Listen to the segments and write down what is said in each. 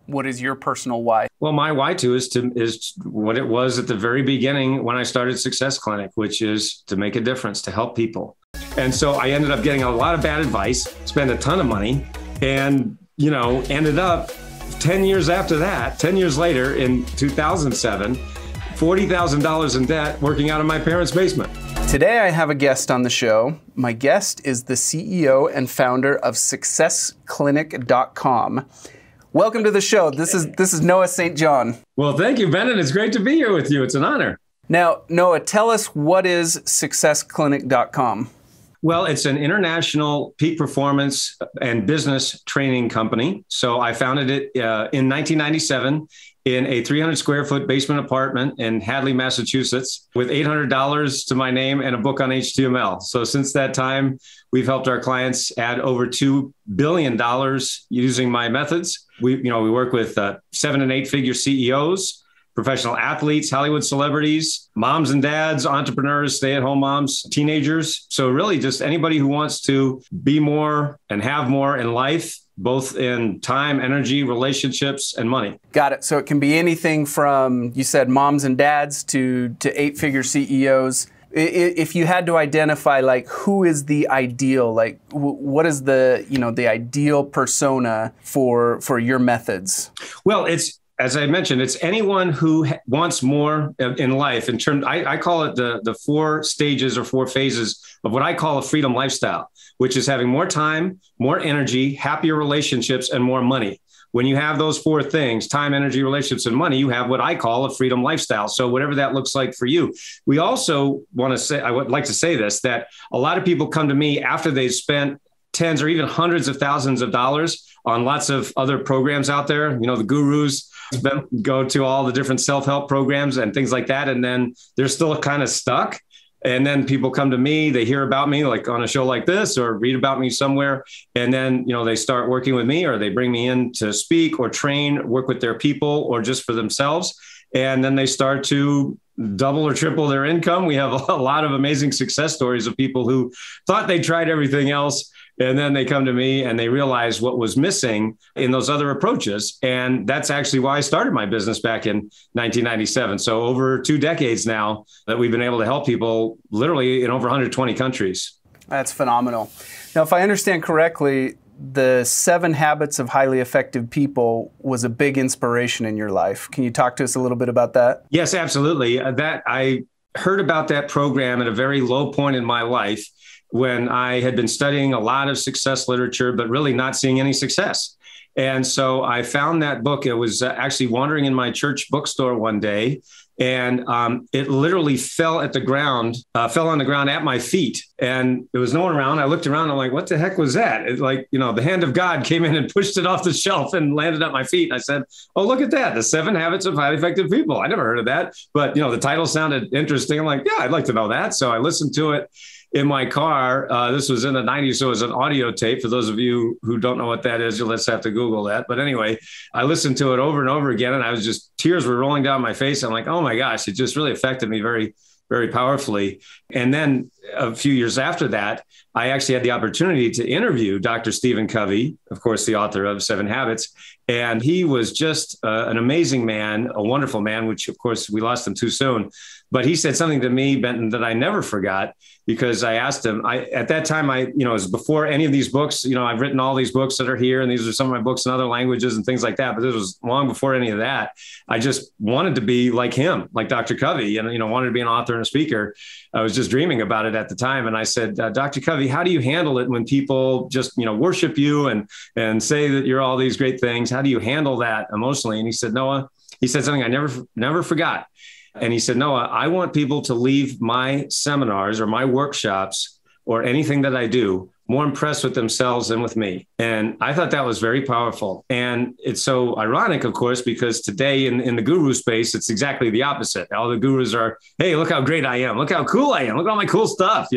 What is your personal why? Well, my why too is what it was at the very beginning when I started Success Clinic, which is to make a difference, to help people. And so I ended up getting a lot of bad advice, spent a ton of money, and, ended up 10 years after that, 10 years later in 2007, $40,000 in debt working out of my parents' basement. Today I have a guest on the show. My guest is the CEO and founder of SuccessClinic.com. Welcome to the show. This is Noah St. John. Well, thank you, Bennett. It's great to be here with you. It's an honor. Now, Noah, tell us, what is SuccessClinic.com? Well, it's an international peak performance and business training company. So I founded it in 1997 in a 300 square foot basement apartment in Hadley, Massachusetts, with $800 to my name and a book on HTML. So since that time, we've helped our clients add over $2 billion using my methods. We work with 7 and 8 figure CEOs, professional athletes, Hollywood celebrities, moms and dads, entrepreneurs, stay-at-home moms, teenagers. So really just anybody who wants to be more and have more in life, both in time, energy, relationships, and money. Got it. So it can be anything from, you said, moms and dads to 8-figure CEOs. If you had to identify, who is the ideal, what is the ideal persona for your methods? Well, as I mentioned, it's anyone who wants more in life. I call it the 4 stages or 4 phases of what I call a freedom lifestyle, which is having more time, more energy, happier relationships, and more money. When you have those 4 things, time, energy, relationships, and money, you have what I call a freedom lifestyle. So whatever that looks like for you. We also I would like to say this, that a lot of people come to me after they've spent tens or even hundreds of thousands of dollars on lots of other programs out there. The gurus go to all the different self-help programs and things like that. And then they're still kind of stuck. And then people come to me, they hear about me like on a show like this or read about me somewhere. And then, they start working with me, or they bring me in to speak or train, work with their people or just for themselves. And then they start to double or triple their income. We have a lot of amazing success stories of people who thought they tried everything else, and then they come to me and they realize what was missing in those other approaches. And that's actually why I started my business back in 1997. So over 2 decades now that we've been able to help people literally in over 120 countries. That's phenomenal. Now, if I understand correctly, the 7 Habits of Highly Effective People was a big inspiration in your life. Can you talk to us a little bit about that? Yes, absolutely. I heard about that program at a very low point in my life when I had been studying a lot of success literature, but really not seeing any success. And so I found that book. It was actually wandering in my church bookstore one day, and it literally fell on the ground at my feet, and there was no one around. I looked around, I'm like, what the heck was that? The hand of God came in and pushed it off the shelf and landed at my feet. And I said, oh, look at that. The 7 Habits of Highly Effective People. I never heard of that, but the title sounded interesting. I'm like, yeah, I'd like to know that. So I listened to it in my car. This was in the 90s, so it was an audio tape. For those of you who don't know what that is, you'll just have to Google that. But anyway, I listened to it over and over again, and tears were rolling down my face. I'm like, oh my gosh, it just really affected me very, very powerfully. And then a few years after that, I actually had the opportunity to interview Dr. Stephen Covey, of course, the author of 7 Habits. And he was just an amazing man, a wonderful man, which of course we lost him too soon. But he said something to me, Benton, that I never forgot, because I asked him, at that time, it was before any of these books. I've written all these books that are here, and these are some of my books in other languages and things like that. But this was long before any of that. I just wanted to be like him, like Dr. Covey, and, wanted to be an author and a speaker. I was just dreaming about it at the time. And I said, Dr. Covey, how do you handle it when people just, worship you and say that you're all these great things? How do you handle that emotionally? And he said, Noah, he said something I never forgot. And he said, Noah, I want people to leave my seminars or my workshops or anything that I do more impressed with themselves than with me. And I thought that was very powerful. And it's so ironic, of course, because today in the guru space, it's exactly the opposite. All the gurus are, hey, look how great I am. Look how cool I am. Look at all my cool stuff,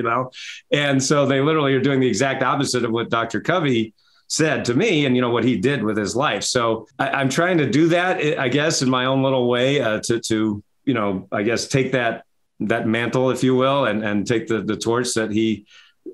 And so they literally are doing the exact opposite of what Dr. Covey said to me and, what he did with his life. So I'm trying to do that, I guess, in my own little way to I guess, take that mantle, if you will, and take the torch that he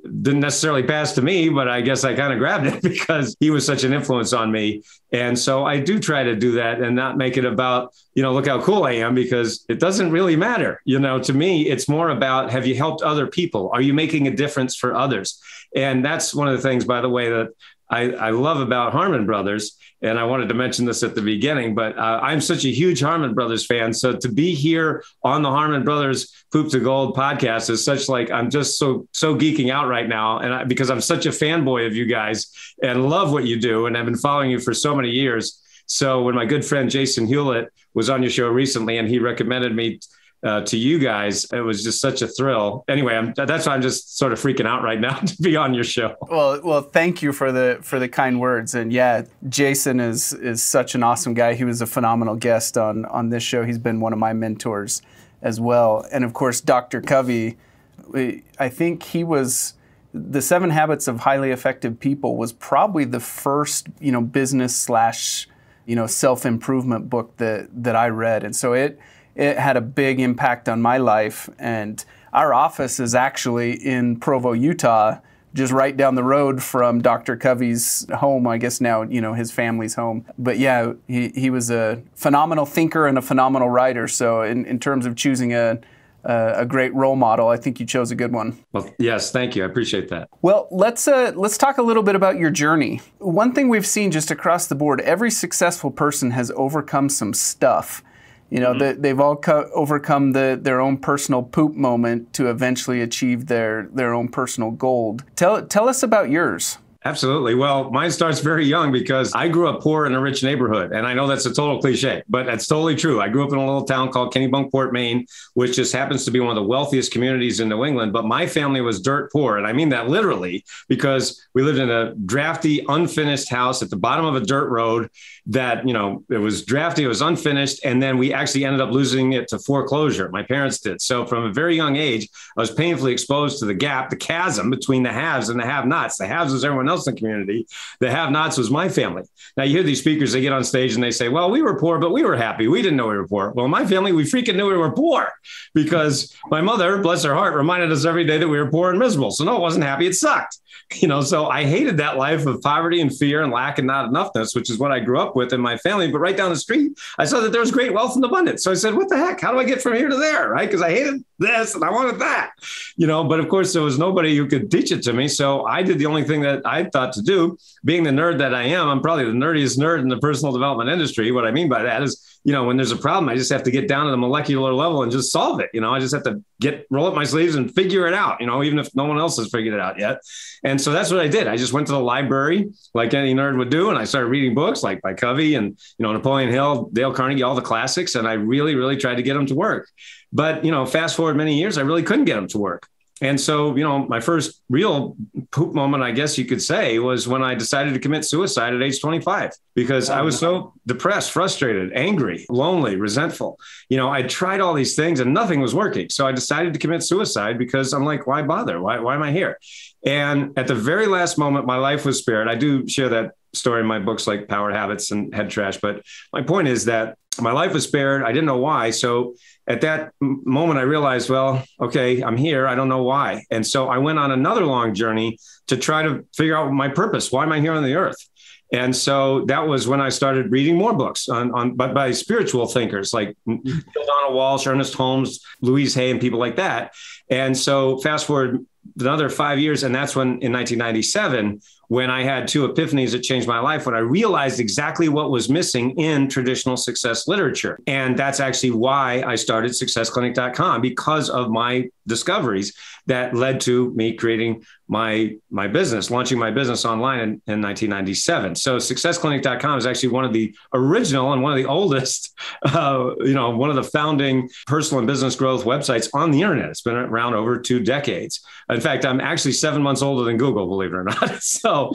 didn't necessarily pass to me, but I guess I kind of grabbed it because he was such an influence on me. And so I do try to do that and not make it about, look how cool I am, because it doesn't really matter. To me, it's more about, have you helped other people? Are you making a difference for others? And that's one of the things, by the way, that I love about Harmon Brothers. And I wanted to mention this at the beginning, but I'm such a huge Harmon Brothers fan. So to be here on the Harmon Brothers Poop to Gold podcast is such I'm just so geeking out right now. And because I'm such a fanboy of you guys and love what you do. And I've been following you for so many years. So when my good friend Jason Hewlett was on your show recently and he recommended me to you guys, it was just such a thrill. Anyway, that's why I'm just sort of freaking out right now to be on your show. Well, thank you for the kind words. And yeah, Jason is such an awesome guy. He was a phenomenal guest on this show. He's been one of my mentors as well. And of course, Dr. Covey, I think he was, the 7 Habits of Highly Effective People was probably the first, business / self-improvement book that I read. And so it had a big impact on my life. And our office is actually in Provo, Utah, just right down the road from Dr. Covey's home, I guess now, his family's home. But yeah, he was a phenomenal thinker and a phenomenal writer. So in terms of choosing a great role model, I think you chose a good one. Well, yes, thank you. I appreciate that. Well, let's talk a little bit about your journey. One thing we've seen just across the board, every successful person has overcome some stuff. They've all overcome their own personal poop moment to eventually achieve their own personal goal. Tell us about yours. Absolutely. Well, mine starts very young because I grew up poor in a rich neighborhood. And I know that's a total cliche, but that's totally true. I grew up in a little town called Kennebunkport, Maine, which just happens to be one of the wealthiest communities in New England. But my family was dirt poor. And I mean that literally, because we lived in a drafty, unfinished house at the bottom of a dirt road that, it was drafty, it was unfinished. And then we actually ended up losing it to foreclosure. My parents did. So from a very young age, I was painfully exposed to the gap, the chasm between the haves and the have-nots. The haves was everyone else in the community. The have-nots was my family. Now you hear these speakers, they get on stage and they say, well, we were poor, but we were happy. We didn't know we were poor. Well, my family, we freaking knew we were poor because my mother, bless her heart, reminded us every day that we were poor and miserable. So no, it wasn't happy. It sucked. So I hated that life of poverty and fear and lack and not enough,ness, which is what I grew up with in my family. But right down the street, I saw that there was great wealth and abundance. So I said, what the heck? How do I get from here to there? Right? Because I hated this and I wanted that, but of course there was nobody who could teach it to me. So I did the only thing that I thought to do. Being the nerd that I am, I'm probably the nerdiest nerd in the personal development industry. What I mean by that is, when there's a problem, I just have to get down to the molecular level and just solve it. I just have to roll up my sleeves and figure it out, even if no one else has figured it out yet. And so that's what I did. I just went to the library like any nerd would do. And I started reading books like by Covey and, Napoleon Hill, Dale Carnegie, all the classics. And I really, really tried to get them to work. But, fast forward many years, I really couldn't get them to work. And so, my first real poop moment, I guess you could say, was when I decided to commit suicide at age 25, because I was so depressed, frustrated, angry, lonely, resentful. I tried all these things and nothing was working. So I decided to commit suicide because I'm like, why bother? Why am I here? And at the very last moment, my life was spared. I do share that story in my books like Power Habits and Head Trash. But my point is that my life was spared. I didn't know why. So at that moment, I realized, well, okay, I'm here. I don't know why. And so I went on another long journey to try to figure out my purpose. Why am I here on the earth? And so that was when I started reading more books but by spiritual thinkers like Donna Walsh, Ernest Holmes, Louise Hay, and people like that. And so fast forward another 5 years. And that's when in 1997, when I had 2 epiphanies that changed my life, when I realized exactly what was missing in traditional success literature. And that's actually why I started successclinic.com, because of my discoveries that led to me creating my business, launching my business online in 1997. So successclinic.com is actually one of the original and one of the oldest, one of the founding personal and business growth websites on the internet. It's been around over 2 decades. In fact, I'm actually 7 months older than Google, believe it or not. So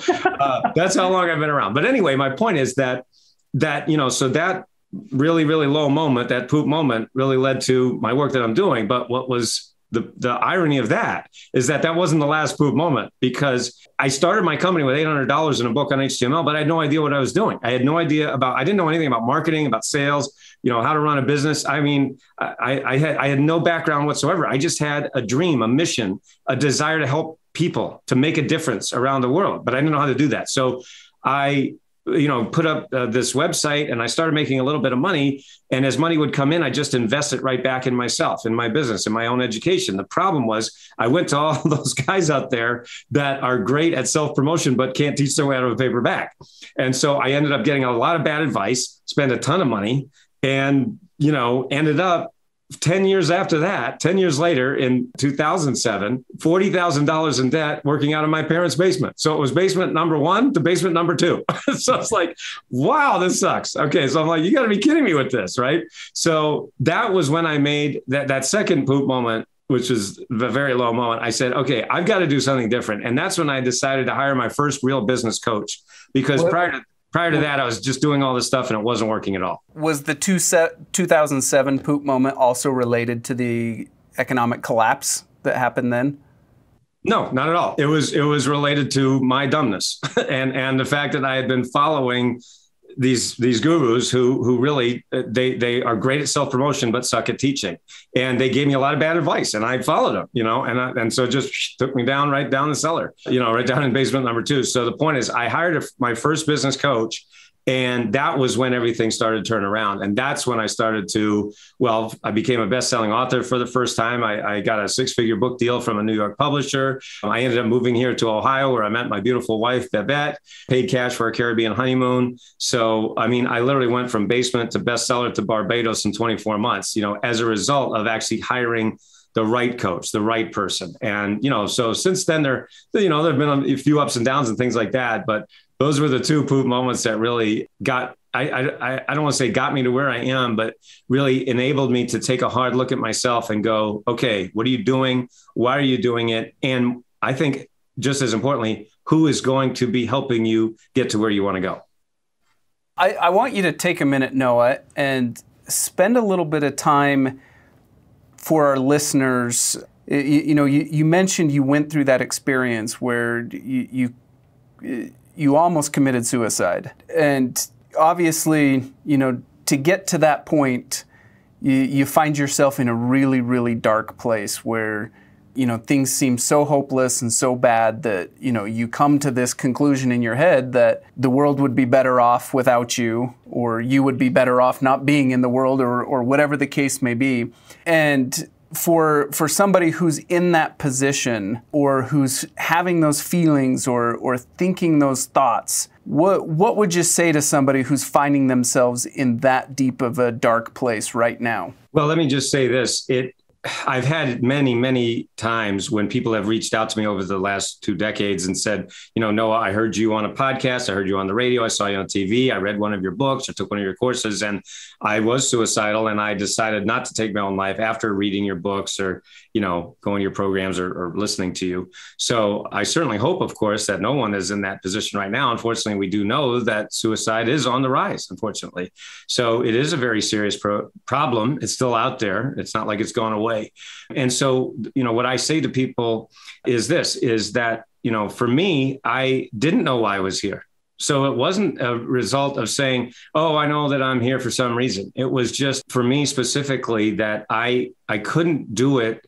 that's how long I've been around. But anyway, my point is that that really, really low moment, that poop moment really led to my work that I'm doing. But what was the irony of that is that wasn't the last poop moment, because I started my company with $800 in a book on HTML, but I had no idea what I was doing. I didn't know anything about marketing, about sales, how to run a business. I mean, I had no background whatsoever. I just had a dream, a mission, a desire to help people, to make a difference around the world, but I didn't know how to do that. So I, put up this website and I started making a little bit of money. And as money would come in, I just invest it right back in myself, in my business, in my own education. The problem was I went to all those guys out there that are great at self-promotion, but can't teach their way out of a paper bag. And so I ended up getting a lot of bad advice, spent a ton of money, and, ended up 10 years after that, 10 years later in 2007, $40,000 in debt working out of my parents' basement. So it was basement number one to basement number two. So it's like, wow, this sucks. Okay. So I'm like, you got to be kidding me with this, right? So that was when I made that second poop moment, which was the very low moment. I said, okay, I've got to do something different. And that's when I decided to hire my first real business coach, because prior to that, I was just doing all this stuff and it wasn't working at all. Was the 2007 poop moment also related to the economic collapse that happened then? No, not at all. It was related to my dumbness and the fact that I had been following these gurus who really, they are great at self-promotion, but suck at teaching. And they gave me a lot of bad advice and I followed them, and so it just took me right down the cellar, right down in basement number two. So the point is I hired my first business coach, and that was when everything started to turn around. And that's when I started to, I became a best-selling author for the first time. I got a 6-figure book deal from a New York publisher. I ended up moving here to Ohio, where I met my beautiful wife, Babette, paid cash for a Caribbean honeymoon. So, I literally went from basement to bestseller to Barbados in 24 months, as a result of actually hiring the right coach, the right person. And, so since then there've been a few ups and downs and things like that, but those were the two poop moments that really got, I don't want to say got me to where I am, but really enabled me to take a hard look at myself and go, okay, what are you doing? Why are you doing it? And I think just as importantly, who is going to be helping you get to where you want to go? I want you to take a minute, Noah, and spend a little bit of time for our listeners. You mentioned you went through that experience where you almost committed suicide. And obviously, to get to that point, you find yourself in a really, really dark place where, things seem so hopeless and so bad that, you come to this conclusion in your head that the world would be better off without you, or you would be better off not being in the world, or whatever the case may be. And for somebody who's in that position, or who's having those feelings or thinking those thoughts, what would you say to somebody who's finding themselves in that deep of a dark place right now? Well, let me just say this. I've had many, many times when people have reached out to me over the last 2 decades and said, Noah, I heard you on a podcast. I heard you on the radio. I saw you on TV. I read one of your books. I took one of your courses, and I was suicidal. And I decided not to take my own life after reading your books or, going to your programs or listening to you. So I certainly hope, of course, that no one is in that position right now. Unfortunately, we do know that suicide is on the rise, unfortunately. So it is a very serious problem. It's still out there. It's not like it's gone away. And so, what I say to people is that, for me, I didn't know why I was here. So it wasn't a result of saying, oh, I know that I'm here for some reason. It was just for me specifically that I couldn't do it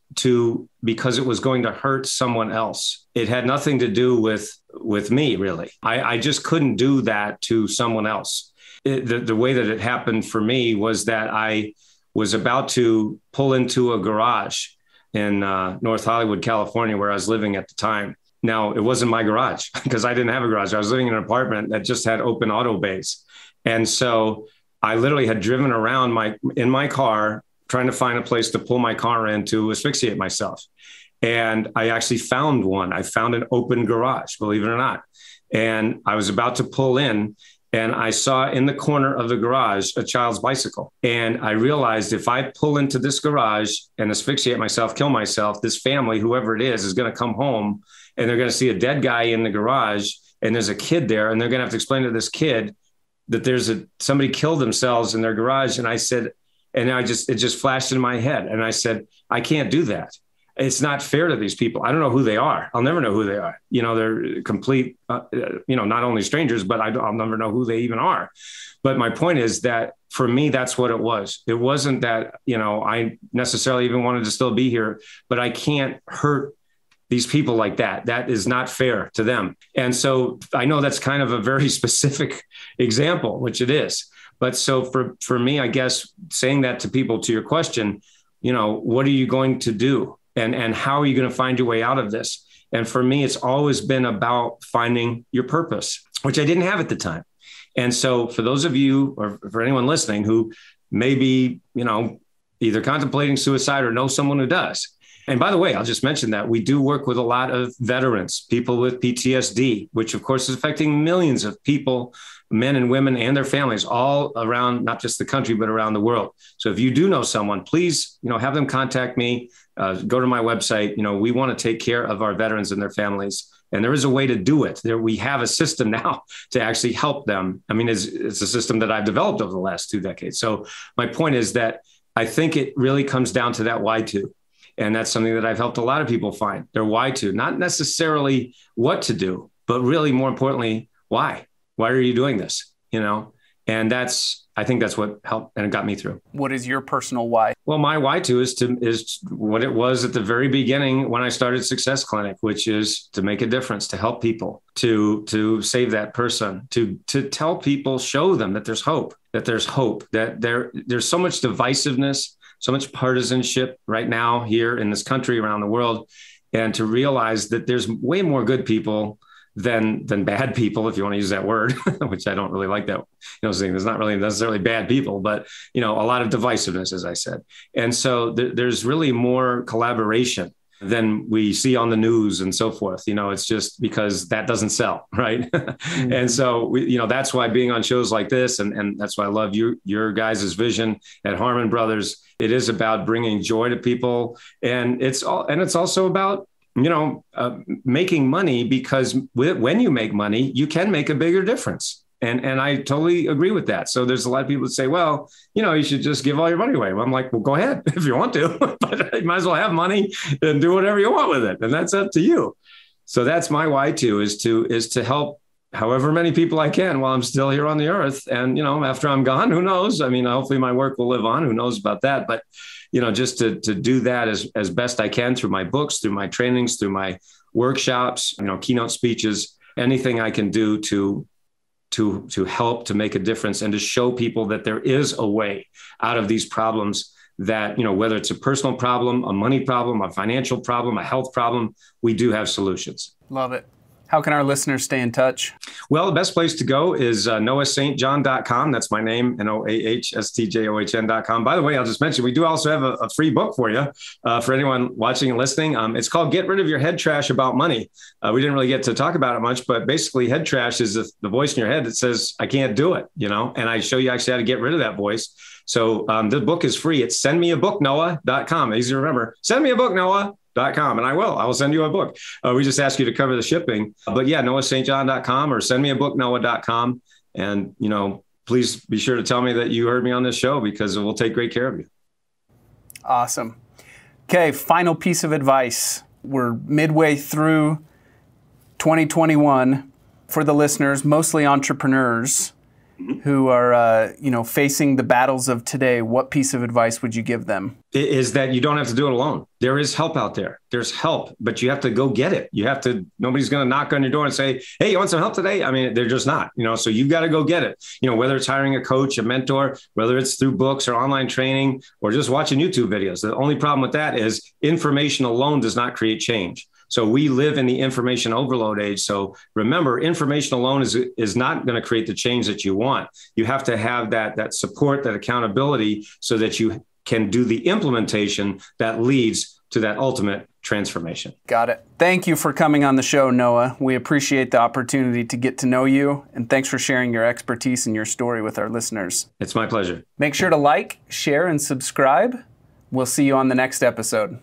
because it was going to hurt someone else. It had nothing to do with me, really. I just couldn't do that to someone else. The way that it happened for me was that I was about to pull into a garage in North Hollywood, California, where I was living at the time. Now, it wasn't my garage because I didn't have a garage. I was living in an apartment that just had open auto bays. And so I literally had driven around in my car trying to find a place to pull my car in to asphyxiate myself. And I actually found one. I found an open garage, believe it or not. And I was about to pull in, and I saw in the corner of the garage a child's bicycle. And I realized if I pull into this garage and asphyxiate myself, kill myself, this family, whoever it is going to come home and they're going to see a dead guy in the garage and there's a kid there. And they're going to have to explain to this kid that somebody killed themselves in their garage. And I said, it just flashed in my head. And I said, I can't do that. It's not fair to these people. I don't know who they are. I'll never know who they are. They're complete, not only strangers, but I'll never know who they even are. But my point is that for me, that's what it was. It wasn't that, I necessarily even wanted to still be here, but I can't hurt these people like that. That is not fair to them. And so I know that's kind of a very specific example, which it is. But so for me, I guess saying that to people, to your question, what are you going to do? And how are you going to find your way out of this? And for me, it's always been about finding your purpose, which I didn't have at the time. And so for those of you, or for anyone listening who may be, either contemplating suicide or know someone who does. And by the way, I'll just mention that we do work with a lot of veterans, people with PTSD, which of course is affecting millions of people, men and women and their families all around, not just the country, but around the world. So if you do know someone, please, have them contact me, go to my website. We want to take care of our veterans and their families. And there is a way to do it. We have a system now to actually help them. I mean, it's a system that I've developed over the last 2 decades. So my point is that I think it really comes down to that why to. And that's something that I've helped a lot of people find their why to, not necessarily what to do, but really more importantly, why? Why are you doing this? And I think that's what helped and it got me through. What is your personal why? Well, my why to is what it was at the very beginning when I started Success Clinic, which is to make a difference, to help people, to save that person, to tell people, show them that there's hope, that there's so much divisiveness, so much partisanship right now here in this country, around the world, and to realize that there's way more good people than bad people, if you want to use that word, which I don't really like that, saying there's not really necessarily bad people, but, a lot of divisiveness, as I said. And so there's really more collaboration than we see on the news and so forth. It's just because that doesn't sell, right? Mm-hmm. And so, that's why being on shows like this, and that's why I love your guys' vision at Harmon Brothers. It is about bringing joy to people. And it's also about, making money, because when you make money, you can make a bigger difference. And I totally agree with that. So there's a lot of people that say, well, you should just give all your money away. Well, I'm like, well, go ahead if you want to, but you might as well have money and do whatever you want with it. And that's up to you. So that's my why too, is to help however many people I can while I'm still here on the earth. And, after I'm gone, who knows? I mean, hopefully my work will live on. Who knows about that? But, just to do that as best I can through my books, through my trainings, through my workshops, keynote speeches, anything I can do to help, to make a difference, and to show people that there is a way out of these problems, that, whether it's a personal problem, a money problem, a financial problem, a health problem, we do have solutions. Love it. How can our listeners stay in touch? Well, the best place to go is noahstjohn.com. That's my name, noahstjohn.com. By the way, I'll just mention, we do also have a free book for you, for anyone watching and listening. It's called Get Rid of Your Head Trash About Money. We didn't really get to talk about it much, but basically head trash is the voice in your head that says, I can't do it, and I show you actually how to get rid of that voice. So the book is free. It's sendmeabooknoah.com. Easy to remember. Sendmeabooknoah.com. And I will send you a book. We just ask you to cover the shipping. But yeah, noahstjohn.com or sendmeabooknoah.com. And, please be sure to tell me that you heard me on this show, because we'll take great care of you. Awesome. Okay, final piece of advice. We're midway through 2021 for the listeners, mostly entrepreneurs who are, facing the battles of today. What piece of advice would you give them? Is that you don't have to do it alone. There is help out there. There's help, but you have to go get it. Nobody's going to knock on your door and say, hey, you want some help today? I mean, they're just not, so you've got to go get it. Whether it's hiring a coach, a mentor, whether it's through books or online training, or just watching YouTube videos. The only problem with that is information alone does not create change. So we live in the information overload age. So remember, information alone is not going to create the change that you want. You have to have that support, that accountability, so that you can do the implementation that leads to that ultimate transformation. Got it. Thank you for coming on the show, Noah. We appreciate the opportunity to get to know you, and thanks for sharing your expertise and your story with our listeners. It's my pleasure. Make sure to like, share, and subscribe. We'll see you on the next episode.